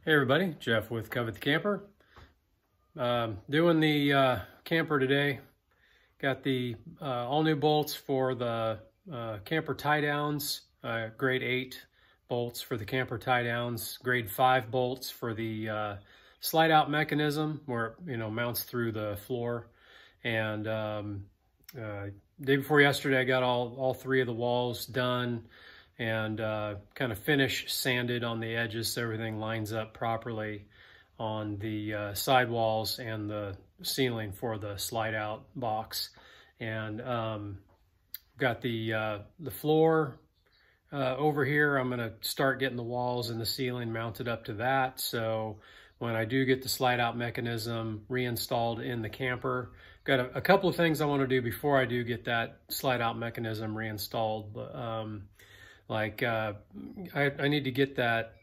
Hey everybody, Jeff with Covet the Camper. Doing the camper today. Got the all new bolts for the camper tie downs, grade 8 bolts for the camper tie downs, grade 5 bolts for the slide out mechanism where it mounts through the floor. And day before yesterday I got all 3 of the walls done and kind of finish sanded on the edges so everything lines up properly on the side walls and the ceiling for the slide out box. And got the floor over here. I'm gonna start getting the walls and the ceiling mounted up to that, so when I do get the slide out mechanism reinstalled in the camper, got a couple of things I want to do before I do get that slide out mechanism reinstalled. I need to get that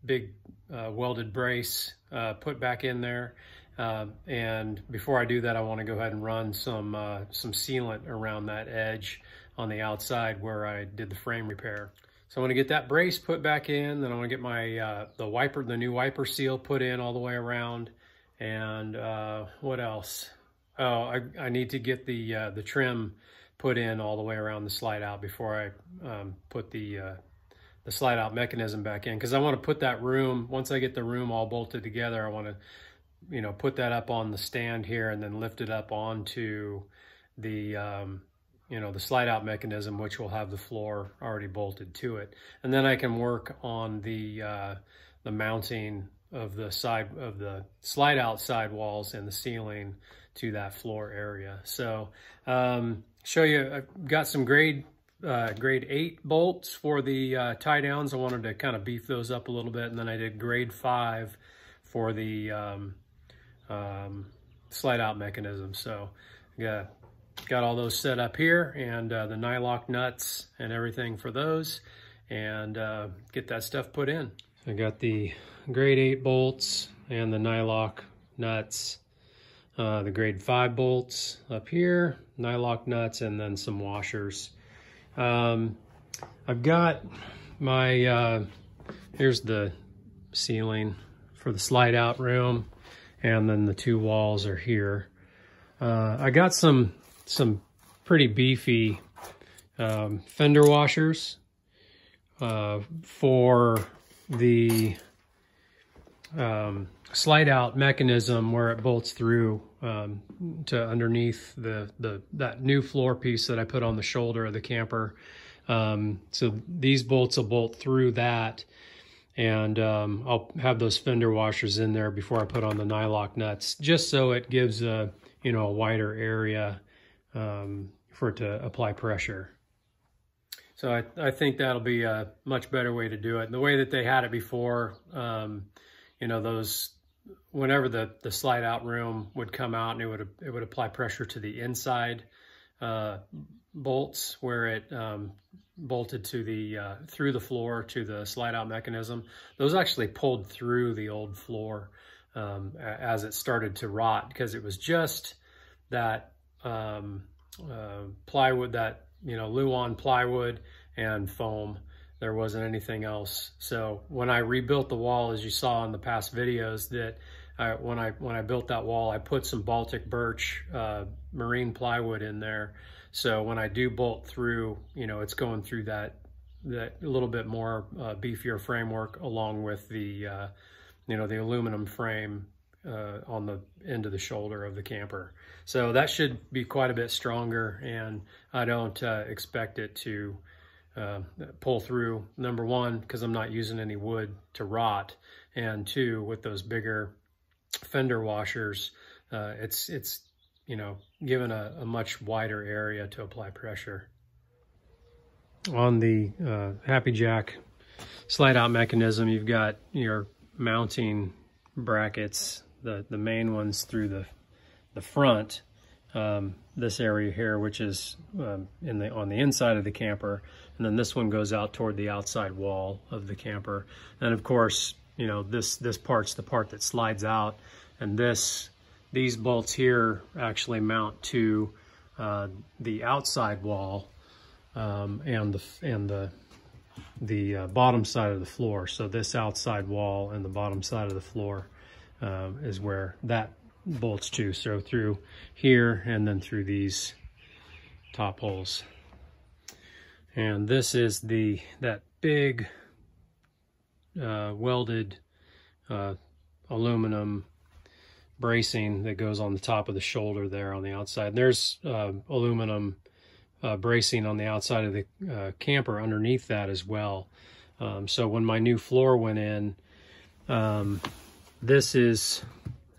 big welded brace put back in there, and before I do that I want to go ahead and run some sealant around that edge on the outside where I did the frame repair. So I want to get that brace put back in, then I want to get my the new wiper seal put in all the way around, and what else? Oh, I need to get the trim put in all the way around the slide out before I put the slide out mechanism back in, because I want to put that room, once I get the room all bolted together, I want to put that up on the stand here and then lift it up onto the the slide out mechanism, which will have the floor already bolted to it, and then I can work on the mounting of the slide out side walls and the ceiling to that floor area. So show you, I've got some grade 8 bolts for the tie downs. I wanted to kind of beef those up a little bit, and then I did grade 5 for the slide out mechanism. So got all those set up here, and the nylock nuts and everything for those, and get that stuff put in. I got the grade 8 bolts and the nylock nuts, the grade 5 bolts up here, nylock nuts, and then some washers. I've got my, here's the ceiling for the slide out room, and then the 2 walls are here. I got some pretty beefy fender washers for the slide out mechanism where it bolts through to underneath that new floor piece that I put on the shoulder of the camper. So these bolts will bolt through that, and I'll have those fender washers in there before I put on the nylock nuts, just so it gives a wider area for it to apply pressure. So I think that'll be a much better way to do it. And the way that they had it before, those, whenever the slide out room would come out, and it would apply pressure to the inside bolts where it bolted to the through the floor to the slide out mechanism. Those actually pulled through the old floor as it started to rot, because it was just that plywood, that Luan plywood and foam. There wasn't anything else. So when I rebuilt the wall, as you saw in the past videos, that when I built that wall, I put some Baltic birch marine plywood in there. So when I do bolt through, it's going through that little bit more beefier framework, along with the the aluminum frame on the end of the shoulder of the camper. So that should be quite a bit stronger, and I don't expect it to pull through, number one, because I'm not using any wood to rot, and 2, with those bigger fender washers, it's given a much wider area to apply pressure. On the happi-Jack slide out mechanism, you've got your mounting brackets, the main ones through the front, this area here, which is on the inside of the camper, and then this one goes out toward the outside wall of the camper. And of course, this part's the part that slides out, and these bolts here actually mount to the outside wall, and the bottom side of the floor. So this outside wall and the bottom side of the floor is where that bolts to. So through here and then through these top holes. And this is that big welded aluminum bracing that goes on the top of the shoulder there on the outside. There's aluminum bracing on the outside of the camper underneath that as well. So when my new floor went in, this is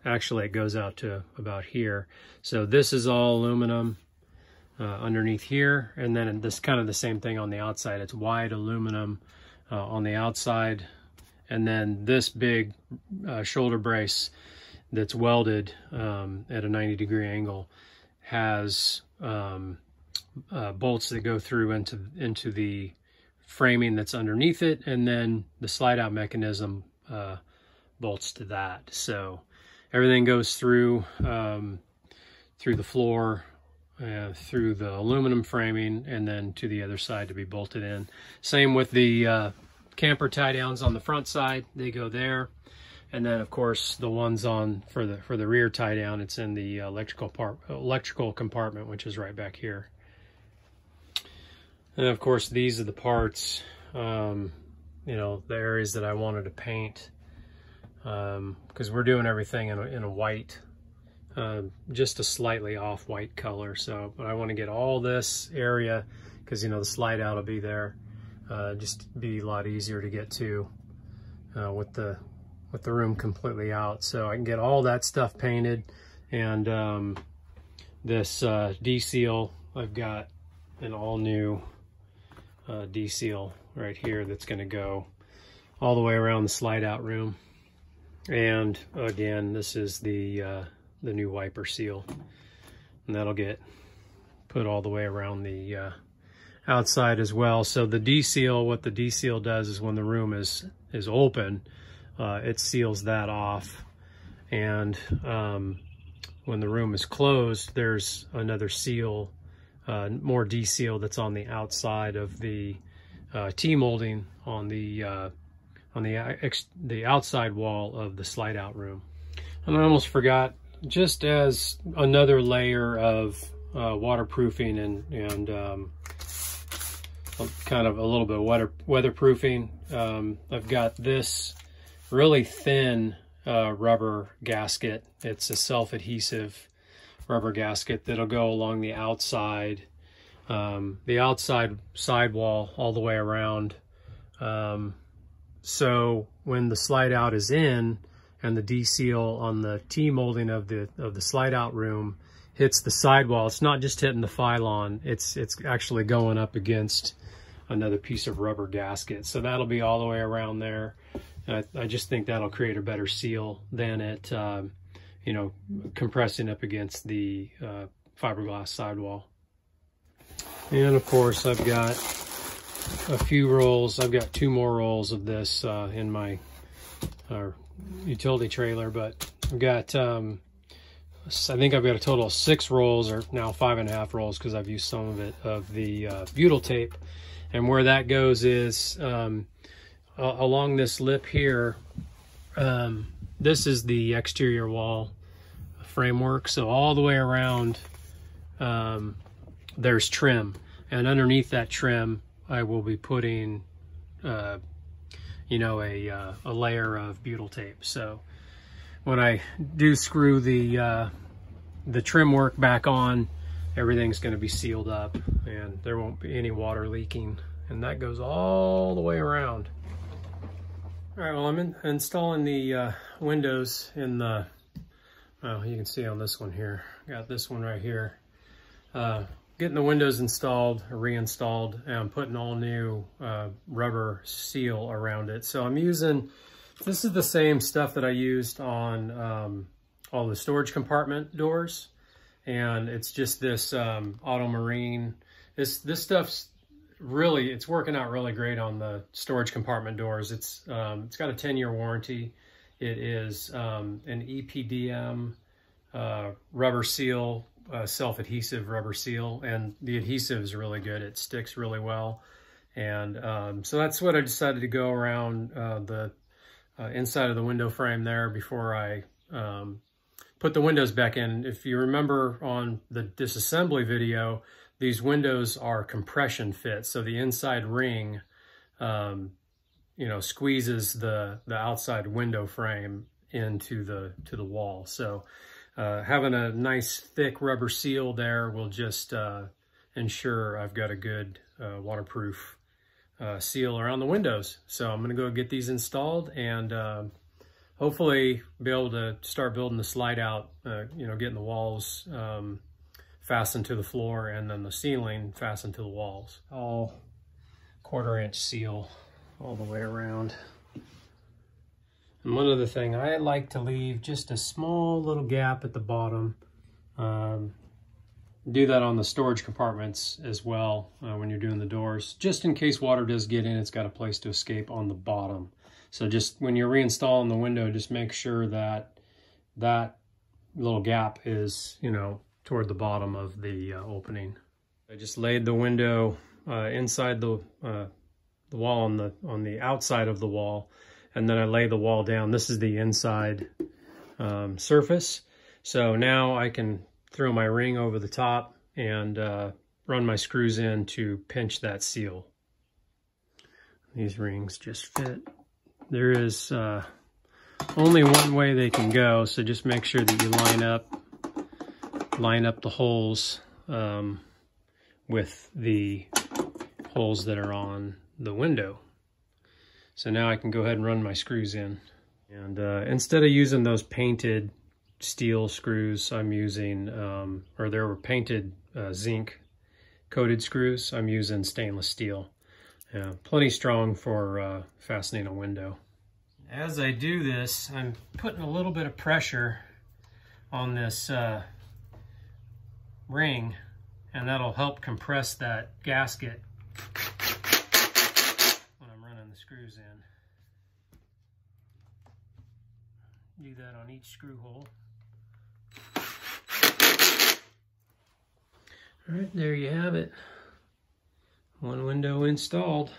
actually, it goes out to about here. So this is all aluminum underneath here, and then this kind of the same thing on the outside. It's wide aluminum on the outside, and then this big shoulder brace that's welded at a 90-degree angle has bolts that go through into the framing that's underneath it, and then the slide out mechanism bolts to that. So everything goes through the floor, through the aluminum framing, and then to the other side to be bolted in. Same with the camper tie downs on the front side, they go there. And then of course the ones on for the rear tie down, it's in the electrical compartment, which is right back here. And of course these are the parts, you know, the areas that I wanted to paint, because we're doing everything in a white, just a slightly off-white color. So, but I want to get all this area, because you know the slide out will be there, just be a lot easier to get to with the room completely out. So I can get all that stuff painted, and this D-seal, I've got an all-new D-seal right here that's going to go all the way around the slide out room. And again, this is the new wiper seal, and that'll get put all the way around the outside as well. So the D-seal, what the D-seal does is when the room is open, it seals that off, and when the room is closed, there's another seal, more D-seal that's on the outside of the T-molding on the outside wall of the slide out room. And I almost forgot, just as another layer of waterproofing and kind of a little bit of weatherproofing, I've got this really thin rubber gasket. It's a self-adhesive rubber gasket that'll go along the outside sidewall all the way around. So when the slide out is in and the D-seal on the T-molding of the slide out room hits the sidewall, it's not just hitting the phylon, it's actually going up against another piece of rubber gasket. So that'll be all the way around there. I just think that'll create a better seal than it, you know, compressing up against the fiberglass sidewall. And of course, I've got a few rolls. I've got 2 more rolls of this in my utility trailer, but I've got, I think I've got a total of 6 rolls, or now 5.5 rolls, because I've used some of it, of the butyl tape. And where that goes is along this lip here. This is the exterior wall framework, so all the way around there's trim, and underneath that trim I will be putting you know, a layer of butyl tape. So when I do screw the trim work back on, everything's going to be sealed up and there won't be any water leaking, and that goes all the way around. All right, well, I'm installing the windows in the, well, you can see on this one here, got this one right here. Getting the windows installed, reinstalled, and I'm putting all new rubber seal around it. So I'm using, this is the same stuff that I used on all the storage compartment doors. And it's just this auto marine. This stuff's really, it's working out really great on the storage compartment doors. It's got a 10-year warranty. It is an EPDM rubber seal, self-adhesive rubber seal, and the adhesive is really good. It sticks really well, And so that's what I decided to go around the inside of the window frame there before I put the windows back in. If you remember on the disassembly video, these windows are compression fit. So the inside ring, you know, squeezes the outside window frame into the wall. So having a nice thick rubber seal there will just ensure I've got a good waterproof seal around the windows. So I'm gonna go get these installed and hopefully be able to start building the slide out, you know, getting the walls fastened to the floor and then the ceiling fastened to the walls. All 1/4 inch seal all the way around. And one other thing, I like to leave just a small little gap at the bottom. Do that on the storage compartments as well when you're doing the doors, just in case water does get in, it's got a place to escape on the bottom. So just when you're reinstalling the window, just make sure that that little gap is, you know, toward the bottom of the opening. I just laid the window inside the wall on the outside of the wall, and then I lay the wall down. This is the inside surface. So now I can throw my ring over the top and run my screws in to pinch that seal. These rings just fit. There is only one way they can go, so just make sure that you line up the holes with the holes that are on the window. So now I can go ahead and run my screws in. And instead of using those painted steel screws, I'm using, or there were painted zinc coated screws, I'm using stainless steel. Plenty strong for fastening a window. As I do this, I'm putting a little bit of pressure on this ring, and that'll help compress that gasket when I'm running the screws in. Do that on each screw hole. All right, there you have it. One window installed.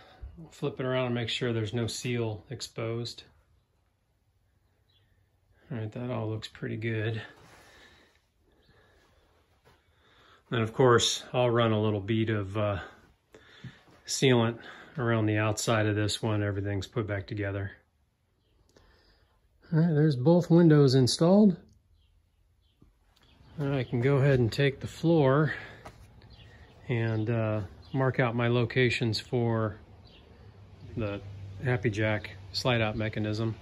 I'll flip it around and make sure there's no seal exposed. All right, that all looks pretty good. And of course, I'll run a little bead of sealant around the outside of this one. Everything's put back together. All right, there's both windows installed. Now I can go ahead and take the floor and mark out my locations for the happi-Jack slide out mechanism.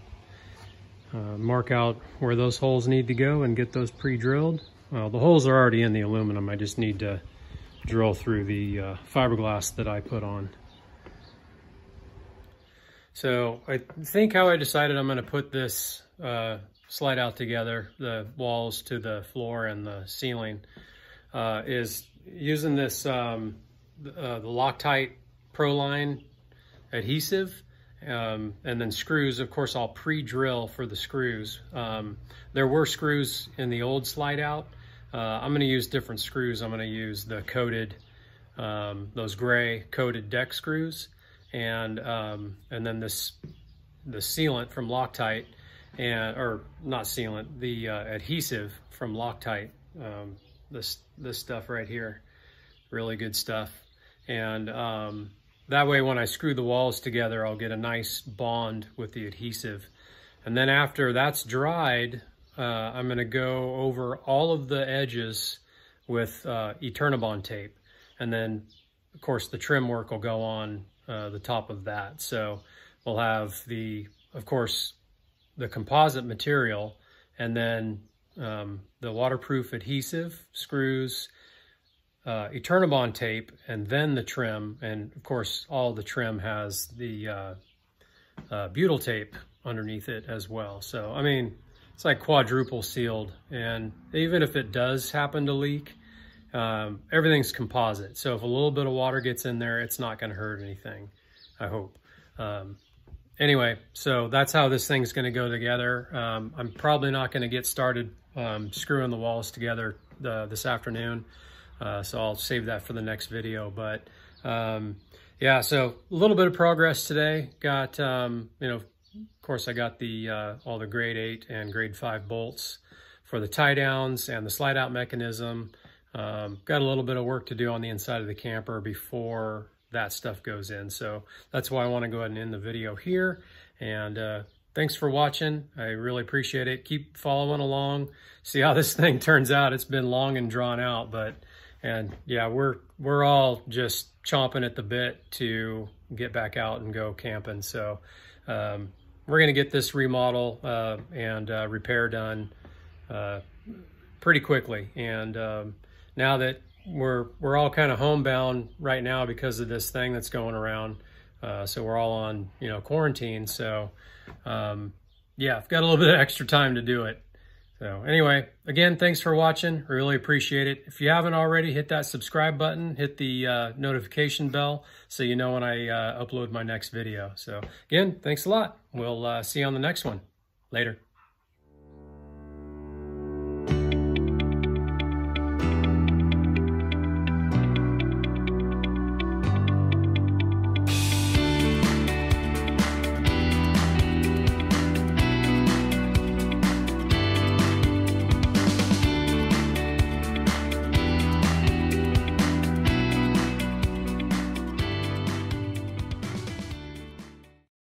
Mark out where those holes need to go and get those pre-drilled. Well, the holes are already in the aluminum. I just need to drill through the fiberglass that I put on. So I think how I decided I'm going to put this slide out together, the walls to the floor and the ceiling, is using this the Loctite Proline adhesive. And then screws, of course, I'll pre-drill for the screws. There were screws in the old slide out. I'm going to use different screws. I'm going to use the coated, those gray coated deck screws, and then the sealant from Loctite, or not sealant, the adhesive from Loctite. This stuff right here, really good stuff. And that way, when I screw the walls together, I'll get a nice bond with the adhesive. And then after that's dried, I'm going to go over all of the edges with Eternabond tape. And then, of course, the trim work will go on the top of that. So we'll have of course, the composite material, and then the waterproof adhesive, screws, Eternabond tape, and then the trim. And of course, all the trim has the butyl tape underneath it as well. So, I mean, it's like quadruple sealed. And even if it does happen to leak, everything's composite. So if a little bit of water gets in there, it's not going to hurt anything, I hope. Anyway, so that's how this thing's going to go together. I'm probably not going to get started screwing the walls together this afternoon. So I'll save that for the next video, but Yeah, so a little bit of progress today. Got, of course I got the all the grade 8 and grade 5 bolts for the tie downs and the slide out mechanism. Got a little bit of work to do on the inside of the camper before that stuff goes in. So that's why I want to go ahead and end the video here. And thanks for watching. I really appreciate it. Keep following along. See how this thing turns out. It's been long and drawn out, and yeah, we're all just chomping at the bit to get back out and go camping. So we're gonna get this remodel and repair done pretty quickly. And now that we're all kind of homebound right now because of this thing that's going around, so we're all on quarantine. So yeah, I've got a little bit of extra time to do it. So anyway, again, thanks for watching. Really appreciate it. If you haven't already, hit that subscribe button, hit the notification bell so you know when I upload my next video. So again, thanks a lot. We'll see you on the next one. Later.